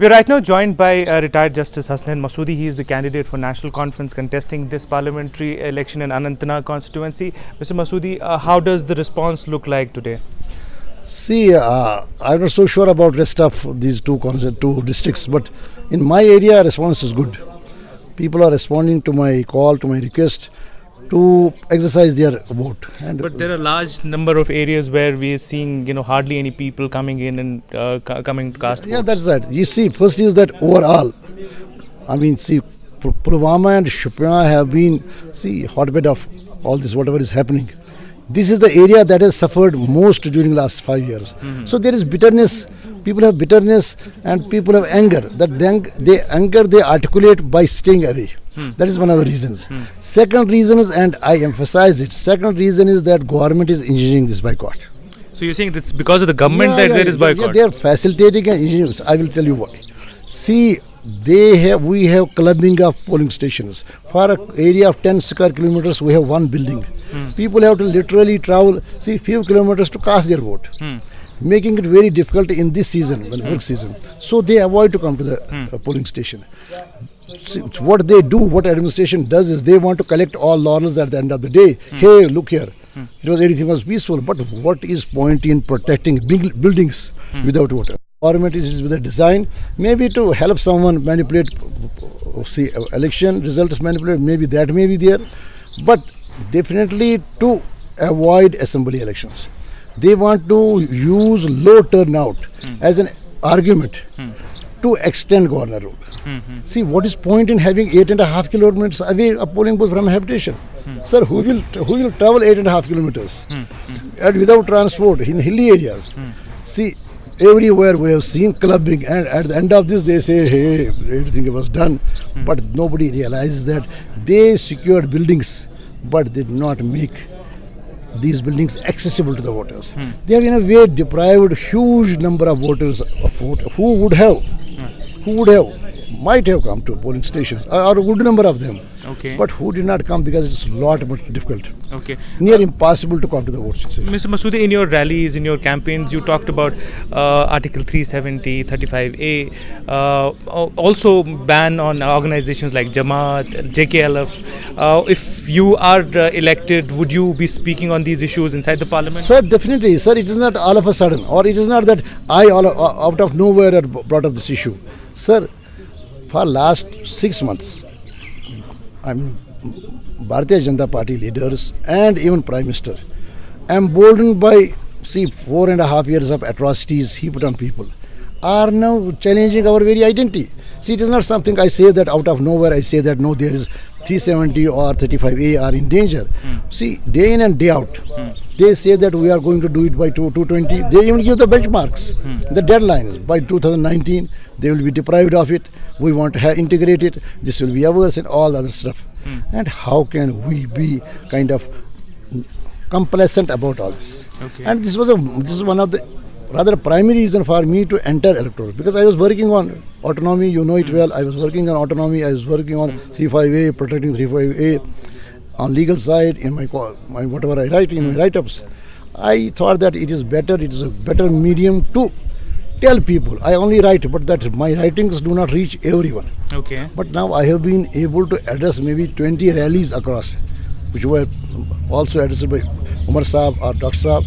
We're right now joined by retired Justice Husnain Masoodi. He is the candidate for National Conference contesting this parliamentary election in Anantnag constituency. Mr. Masoodi, how does the response look like today? See, I'm not so sure about rest of these two districts, but in my area, response is good. People are responding to my call, to my request to exercise their vote. But there are a large number of areas where we are seeing, hardly any people coming in and coming to cast votes. Yeah, that's right. You see, first is that overall, Pulwama and Shopian have been, hotbed of all this, whatever is happening. This is the area that has suffered most during the last 5 years. So there is bitterness. People have bitterness and people have anger. They articulate by staying away. That is one of the reasons. Second reason is, and I emphasize it, second reason is that government is engineering this boycott. So you're saying it's because of the government there is boycott? Yeah, they are facilitating and engineering. I will tell you why. See, we have clubbing of polling stations. For an area of 10 square kilometers, we have one building. People have to literally travel, few kilometers to cast their vote. Making it very difficult in this season, work season. So they avoid to come to the polling station. See, what they do, what administration does is they want to collect all laurels at the end of the day. Hey, look here, everything was peaceful. But what is point in protecting big buildings without water? Government is with a design, maybe to help someone manipulate, election results manipulate. Maybe that may be there, but definitely to avoid assembly elections. They want to use low turnout as an argument to extend governor rule. See, what is point in having 8.5 kilometers away a polling booth from habitation? Sir, who will travel 8.5 kilometers and without transport in hilly areas? See, everywhere we have seen clubbing, and at the end of this they say, hey, everything was done. But nobody realizes that they secured buildings, but did not make these buildings accessible to the voters. They have in a way deprived huge number of voters of vote who might have come to polling stations, or a good number of them. Okay. But who did not come because it's a lot more difficult. Okay. Near impossible to come to the vote station. Mr. Masoodi, in your rallies, in your campaigns, you talked about Article 370, 35A, also ban on organizations like Jamaat, JKLF. If you are elected, would you be speaking on these issues inside the parliament? Sir, definitely. Sir, it is not all of a sudden, or it is not that I out of nowhere brought up this issue. Sir, for last 6 months, Bharatiya Janata Party leaders and even Prime Minister, emboldened by 4.5 years of atrocities he put on people, are now challenging our very identity. See, it is not something I say that out of nowhere. I say that no, there is 370 or 35A are in danger. See, day in and day out, they say that we are going to do it by 220. They even give the benchmarks, the deadlines. By 2019, they will be deprived of it. We want to integrate it. This will be ours and all other stuff. And how can we be kind of complacent about all this? Okay. And this is one of the rather primary reason for me to enter electoral, because I was working on autonomy, you know it well. I was working on autonomy, I was working on 35A, protecting 35A on legal side in my whatever I write in my write-ups. I thought that it is a better medium to tell people. I only write, but that my writings do not reach everyone. Okay. But now I have been able to address maybe 20 rallies across, which were also addressed by Umar Saab or Dr. Saab,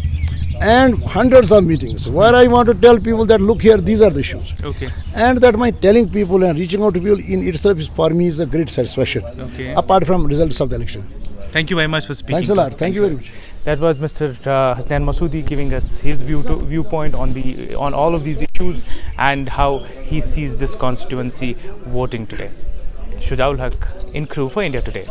and hundreds of meetings where I want to tell people that look here, these are the issues. Okay. And that my telling people and reaching out to people in itself is, for me, is a great satisfaction. Okay. Apart from results of the election. Thank you very much for speaking. Thanks a lot. Thank you very much. That was Mr. Husnain Masoodi giving us his viewpoint on all of these issues and how he sees this constituency voting today. Shujaul Haq in crew for India Today.